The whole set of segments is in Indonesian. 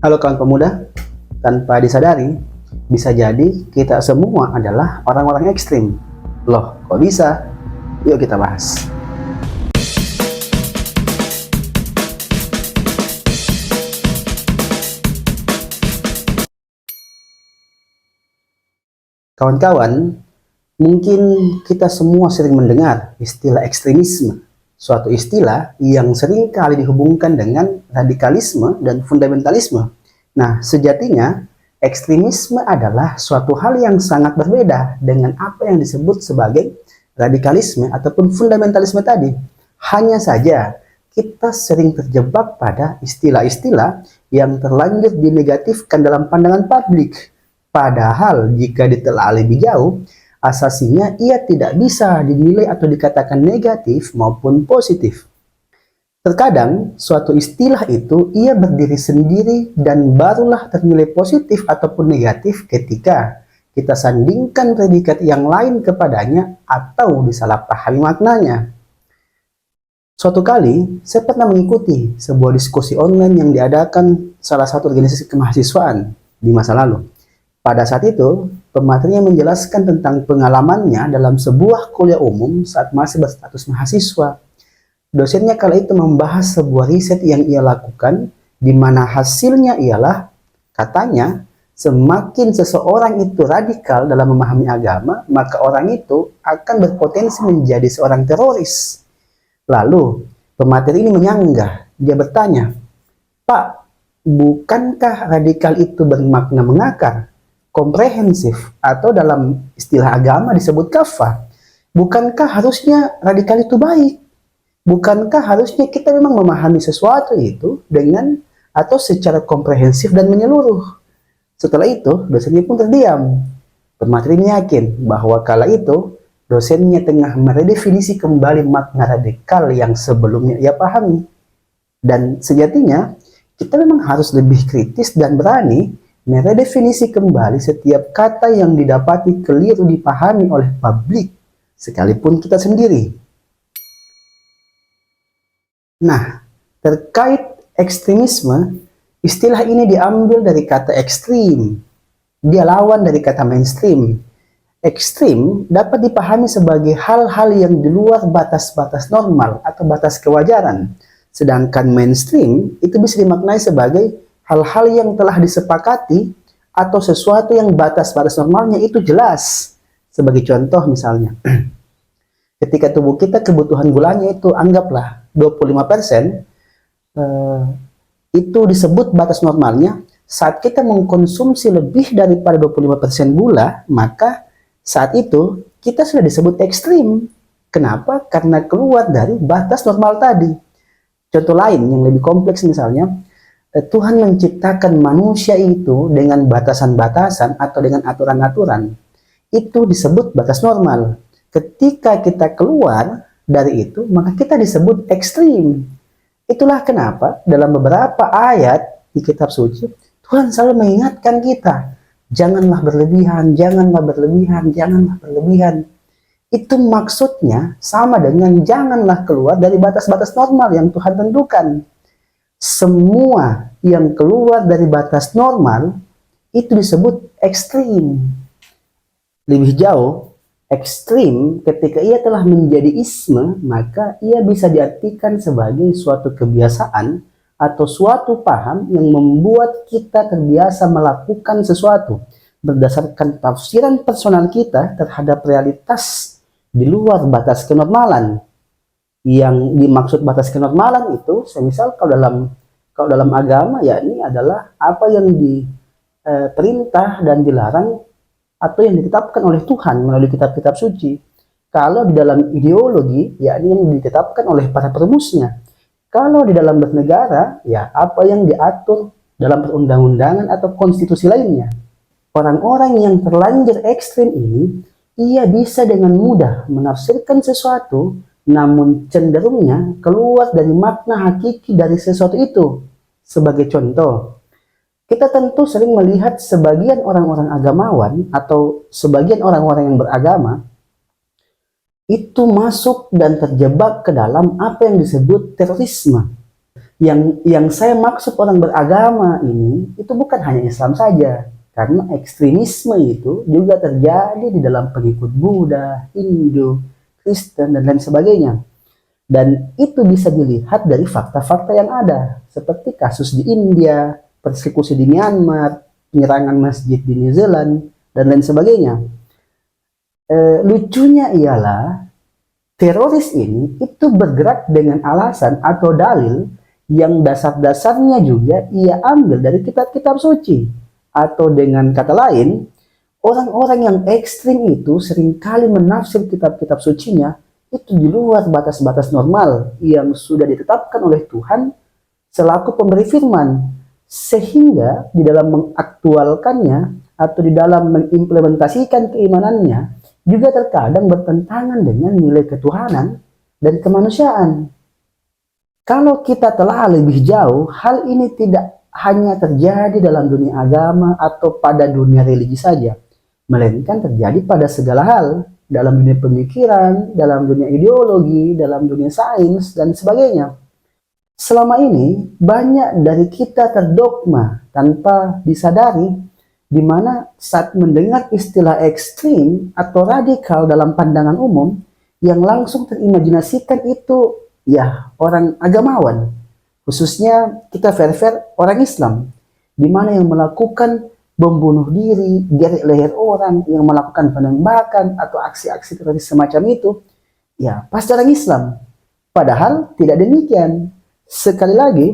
Halo kawan pemuda, tanpa disadari, bisa jadi kita semua adalah orang-orang ekstrim. Loh, kok bisa? Yuk kita bahas. Kawan-kawan, mungkin kita semua sering mendengar istilah ekstremisme, suatu istilah yang sering kali dihubungkan dengan radikalisme dan fundamentalisme. Nah, sejatinya ekstremisme adalah suatu hal yang sangat berbeda dengan apa yang disebut sebagai radikalisme ataupun fundamentalisme tadi. Hanya saja kita sering terjebak pada istilah-istilah yang terlanjur dinegatifkan dalam pandangan publik. Padahal jika ditelaah lebih jauh, asasinya ia tidak bisa dinilai atau dikatakan negatif maupun positif. Terkadang suatu istilah itu ia berdiri sendiri dan barulah ternilai positif ataupun negatif ketika kita sandingkan predikat yang lain kepadanya atau disalahpahami maknanya. Suatu kali, saya pernah mengikuti sebuah diskusi online yang diadakan salah satu organisasi kemahasiswaan di masa lalu. Pada saat itu, pematerinya menjelaskan tentang pengalamannya dalam sebuah kuliah umum saat masih berstatus mahasiswa. Dosennya kala itu membahas sebuah riset yang ia lakukan, di mana hasilnya ialah, katanya, semakin seseorang itu radikal dalam memahami agama, maka orang itu akan berpotensi menjadi seorang teroris. Lalu, pemateri ini menyanggah. Dia bertanya, "Pak, bukankah radikal itu bermakna mengakar, komprehensif, atau dalam istilah agama disebut kafah? Bukankah harusnya radikal itu baik? Bukankah harusnya kita memang memahami sesuatu itu dengan atau secara komprehensif dan menyeluruh?" Setelah itu, dosennya pun terdiam. Pemateri yakin bahwa kala itu dosennya tengah meredefinisi kembali makna radikal yang sebelumnya ia pahami. Dan sejatinya, kita memang harus lebih kritis dan berani meredefinisi kembali setiap kata yang didapati keliru dipahami oleh publik, sekalipun kita sendiri. Nah, terkait ekstremisme, istilah ini diambil dari kata ekstrim. Dia lawan dari kata mainstream. Ekstrim dapat dipahami sebagai hal-hal yang di luar batas-batas normal atau batas kewajaran. Sedangkan mainstream itu bisa dimaknai sebagai hal-hal yang telah disepakati atau sesuatu yang batas-batas normalnya itu jelas. Sebagai contoh misalnya, ketika tubuh kita kebutuhan gulanya itu anggaplah 25%, itu disebut batas normalnya. Saat kita mengkonsumsi lebih daripada 25% gula, maka saat itu kita sudah disebut ekstrim. Kenapa? Karena keluar dari batas normal tadi. Contoh lain yang lebih kompleks misalnya, Tuhan menciptakan manusia itu dengan batasan-batasan atau dengan aturan-aturan. Itu disebut batas normal. Ketika kita keluar dari itu, maka kita disebut ekstrim. Itulah kenapa dalam beberapa ayat di kitab suci, Tuhan selalu mengingatkan kita, janganlah berlebihan, janganlah berlebihan, janganlah berlebihan. Itu maksudnya sama dengan janganlah keluar dari batas-batas normal yang Tuhan tentukan. Semua yang keluar dari batas normal itu disebut ekstrim. Lebih jauh, ekstrim ketika ia telah menjadi isme, maka ia bisa diartikan sebagai suatu kebiasaan atau suatu paham yang membuat kita terbiasa melakukan sesuatu berdasarkan tafsiran personal kita terhadap realitas di luar batas kenormalan. Yang dimaksud batas kenormalan itu, semisal kalau dalam agama, ya ini adalah apa yang diperintah dan dilarang atau yang ditetapkan oleh Tuhan melalui kitab-kitab suci. Kalau di dalam ideologi, ya ini yang ditetapkan oleh para perumusnya. Kalau di dalam bernegara, ya apa yang diatur dalam perundang-undangan atau konstitusi lainnya. Orang-orang yang terlanjur ekstrim ini, ia bisa dengan mudah menafsirkan sesuatu, namun cenderungnya keluar dari makna hakiki dari sesuatu itu. Sebagai contoh, kita tentu sering melihat sebagian orang-orang agamawan atau sebagian orang-orang yang beragama itu masuk dan terjebak ke dalam apa yang disebut terorisme. Yang saya maksud orang beragama ini itu bukan hanya Islam saja, karena ekstremisme itu juga terjadi di dalam pengikut Buddha, Hindu, Kristen, dan lain sebagainya. Dan itu bisa dilihat dari fakta-fakta yang ada, seperti kasus di India, persekusi di Myanmar, penyerangan masjid di New Zealand, dan lain sebagainya. Lucunya ialah teroris ini itu bergerak dengan alasan atau dalil yang dasar-dasarnya juga ia ambil dari kitab-kitab suci. Atau dengan kata lain, orang-orang yang ekstrim itu seringkali menafsir kitab-kitab sucinya itu di luar batas-batas normal yang sudah ditetapkan oleh Tuhan selaku pemberi firman, sehingga di dalam mengaktualkannya atau di dalam mengimplementasikan keimanannya juga terkadang bertentangan dengan nilai ketuhanan dan kemanusiaan. Kalau kita telah lebih jauh, hal ini tidak hanya terjadi dalam dunia agama atau pada dunia religi saja, melainkan terjadi pada segala hal, dalam dunia pemikiran, dalam dunia ideologi, dalam dunia sains, dan sebagainya. Selama ini, banyak dari kita terdogma tanpa disadari, di mana saat mendengar istilah ekstrim atau radikal dalam pandangan umum, yang langsung terimajinasikan itu ya orang agamawan, khususnya kita fair-fair orang Islam, di mana yang melakukan bom bunuh diri, geret leher orang, yang melakukan penembakan atau aksi-aksi teroris semacam itu, ya pasti orang Islam. Padahal tidak demikian. Sekali lagi,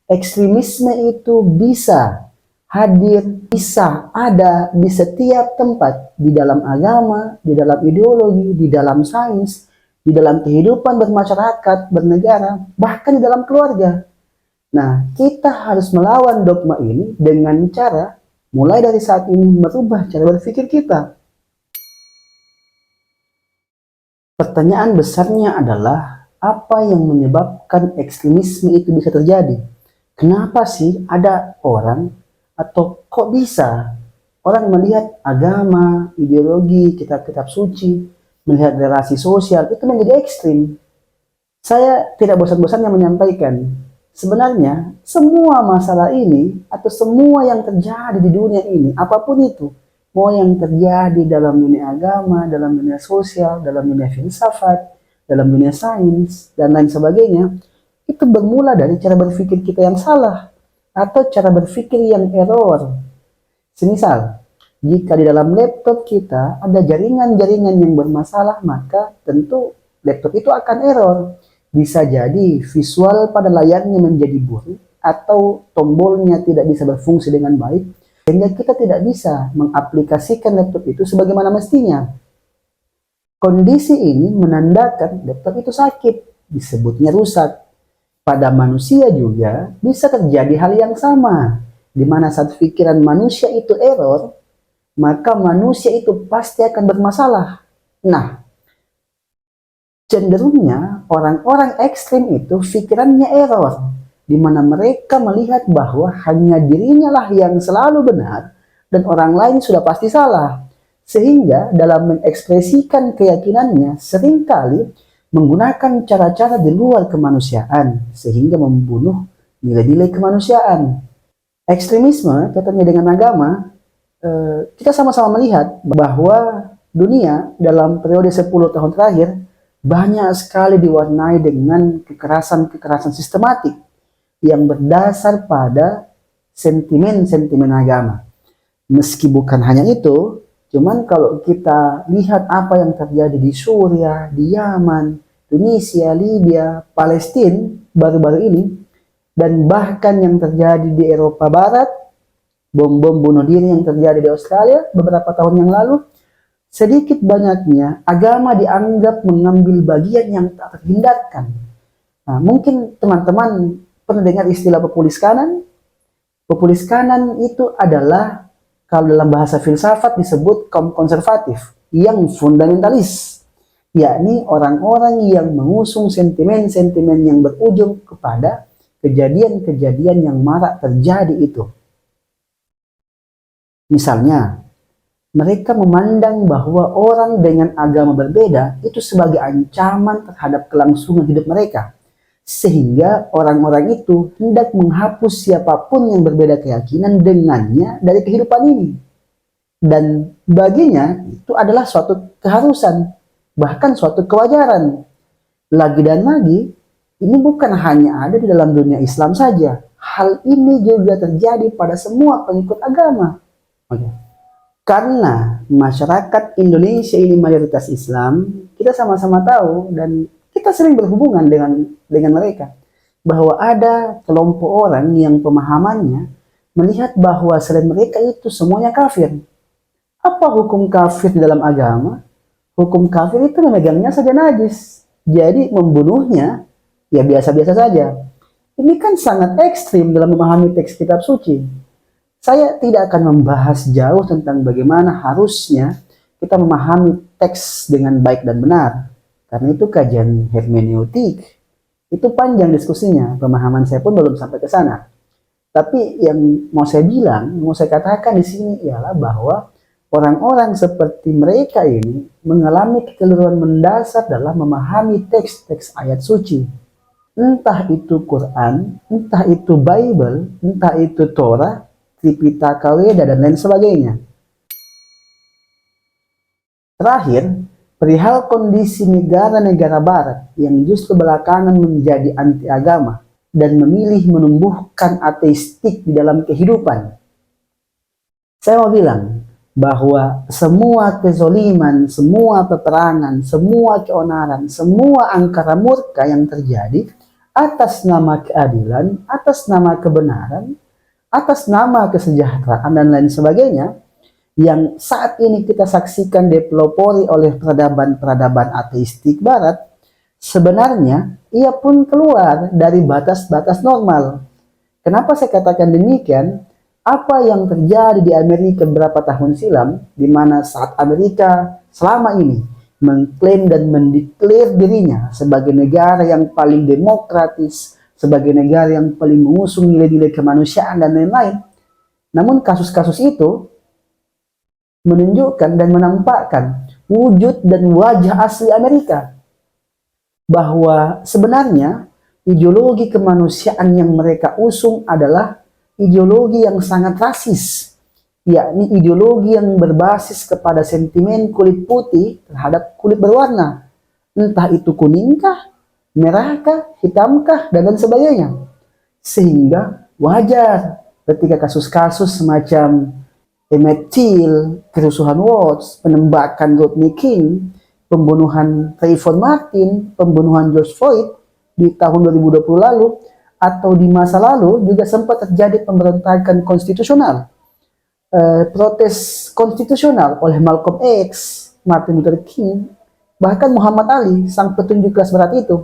ekstremisme itu bisa hadir, bisa ada di setiap tempat, di dalam agama, di dalam ideologi, di dalam sains, di dalam kehidupan bermasyarakat, bernegara, bahkan di dalam keluarga. Nah, kita harus melawan dogma ini dengan cara mulai dari saat ini merubah cara berpikir kita. Pertanyaan besarnya adalah, apa yang menyebabkan ekstremisme itu bisa terjadi? Kenapa sih ada orang, atau kok bisa orang melihat agama, ideologi, kitab-kitab suci, melihat relasi sosial itu menjadi ekstrim? Saya tidak bosan-bosannya menyampaikan, sebenarnya semua masalah ini atau semua yang terjadi di dunia ini, apapun itu, mau yang terjadi dalam dunia agama, dalam dunia sosial, dalam dunia filsafat, dalam dunia sains, dan lain sebagainya, itu bermula dari cara berpikir kita yang salah atau cara berpikir yang error. Semisal, jika di dalam laptop kita ada jaringan-jaringan yang bermasalah, maka tentu laptop itu akan error. Bisa jadi visual pada layarnya menjadi buruk atau tombolnya tidak bisa berfungsi dengan baik, sehingga kita tidak bisa mengaplikasikan laptop itu sebagaimana mestinya. Kondisi ini menandakan laptop itu sakit, disebutnya rusak. Pada manusia juga bisa terjadi hal yang sama, di mana saat pikiran manusia itu error, maka manusia itu pasti akan bermasalah. Nah, cenderungnya orang-orang ekstrim itu pikirannya error, di mana mereka melihat bahwa hanya dirinya lah yang selalu benar dan orang lain sudah pasti salah, sehingga dalam mengekspresikan keyakinannya seringkali menggunakan cara-cara di luar kemanusiaan sehingga membunuh nilai-nilai kemanusiaan. Ekstremisme katanya dengan agama, kita sama-sama melihat bahwa dunia dalam periode 10 tahun terakhir banyak sekali diwarnai dengan kekerasan-kekerasan sistematik yang berdasar pada sentimen-sentimen agama. Meski bukan hanya itu, cuman kalau kita lihat apa yang terjadi di Suriah, di Yaman, Tunisia, Libya, Palestina baru-baru ini, dan bahkan yang terjadi di Eropa Barat, bom-bom bunuh diri yang terjadi di Australia beberapa tahun yang lalu, sedikit banyaknya agama dianggap mengambil bagian yang tak terhindarkan. Nah, mungkin teman-teman pernah dengar istilah populis kanan? Populis kanan itu adalah, kalau dalam bahasa filsafat disebut kaum konservatif yang fundamentalis, yakni orang-orang yang mengusung sentimen-sentimen yang berujung kepada kejadian-kejadian yang marak terjadi itu. Misalnya, mereka memandang bahwa orang dengan agama berbeda itu sebagai ancaman terhadap kelangsungan hidup mereka, Sehingga orang-orang itu hendak menghapus siapapun yang berbeda keyakinan dengannya dari kehidupan ini. Dan baginya itu adalah suatu keharusan, bahkan suatu kewajaran. Lagi dan lagi, ini bukan hanya ada di dalam dunia Islam saja. Hal ini juga terjadi pada semua pengikut agama. Oke. Karena masyarakat Indonesia ini mayoritas Islam, kita sama-sama tahu dan kita sering berhubungan dengan mereka, bahwa ada kelompok orang yang pemahamannya melihat bahwa selain mereka itu semuanya kafir. Apa hukum kafir di dalam agama? Hukum kafir itu memegangnya saja najis. Jadi membunuhnya ya biasa-biasa saja. Ini kan sangat ekstrim dalam memahami teks kitab suci. Saya tidak akan membahas jauh tentang bagaimana harusnya kita memahami teks dengan baik dan benar. Karena itu kajian hermeneutik. Itu panjang diskusinya, pemahaman saya pun belum sampai ke sana. Tapi yang mau saya bilang, mau saya katakan di sini ialah bahwa orang-orang seperti mereka ini mengalami kekeliruan mendasar dalam memahami teks-teks ayat suci. Entah itu Quran, entah itu Bible, entah itu Torah, Tripitaka Weda, dan lain sebagainya. Terakhir, perihal kondisi negara-negara barat yang justru belakangan menjadi anti agama dan memilih menumbuhkan ateistik di dalam kehidupan. Saya mau bilang bahwa semua kezoliman, semua peperangan, semua keonaran, semua angkara murka yang terjadi atas nama keadilan, atas nama kebenaran, atas nama kesejahteraan dan lain sebagainya, yang saat ini kita saksikan dipelopori oleh peradaban-peradaban ateistik barat, sebenarnya ia pun keluar dari batas-batas normal. Kenapa saya katakan demikian? Apa yang terjadi di Amerika beberapa tahun silam, di mana saat Amerika selama ini mengklaim dan mendeklar dirinya sebagai negara yang paling demokratis, sebagai negara yang paling mengusung nilai-nilai kemanusiaan dan lain-lain. Namun kasus-kasus itu menunjukkan dan menampakkan wujud dan wajah asli Amerika. Bahwa sebenarnya ideologi kemanusiaan yang mereka usung adalah ideologi yang sangat rasis, yakni ideologi yang berbasis kepada sentimen kulit putih terhadap kulit berwarna, entah itu kuningkah, merahkah, hitamkah, dan lain sebagainya. Sehingga wajar ketika kasus-kasus semacam Emmett Till, kerusuhan Watts, penembakan Rodney King, pembunuhan Trayvon Martin, pembunuhan George Floyd di tahun 2020 lalu, atau di masa lalu juga sempat terjadi pemberontakan konstitusional, protes konstitusional oleh Malcolm X, Martin Luther King, bahkan Muhammad Ali, sang petunjuk kelas berat itu,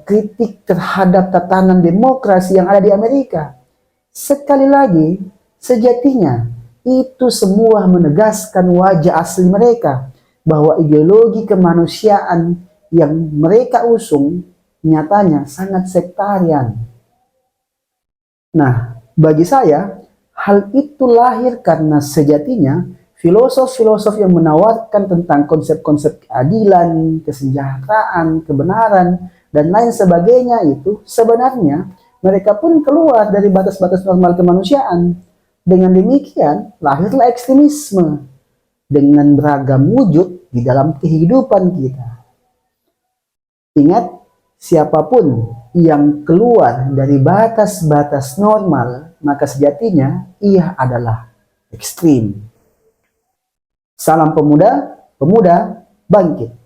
kritik terhadap tatanan demokrasi yang ada di Amerika. Sekali lagi, sejatinya itu semua menegaskan wajah asli mereka, bahwa ideologi kemanusiaan yang mereka usung nyatanya sangat sektarian. Nah, bagi saya, hal itu lahir karena sejatinya filosof-filosof yang menawarkan tentang konsep-konsep keadilan, kesejahteraan, kebenaran, dan lain sebagainya itu sebenarnya mereka pun keluar dari batas-batas normal kemanusiaan. Dengan demikian, lahirlah ekstremisme dengan beragam wujud di dalam kehidupan kita. Ingat, siapapun yang keluar dari batas-batas normal, maka sejatinya ia adalah ekstrim. Salam pemuda, pemuda bangkit.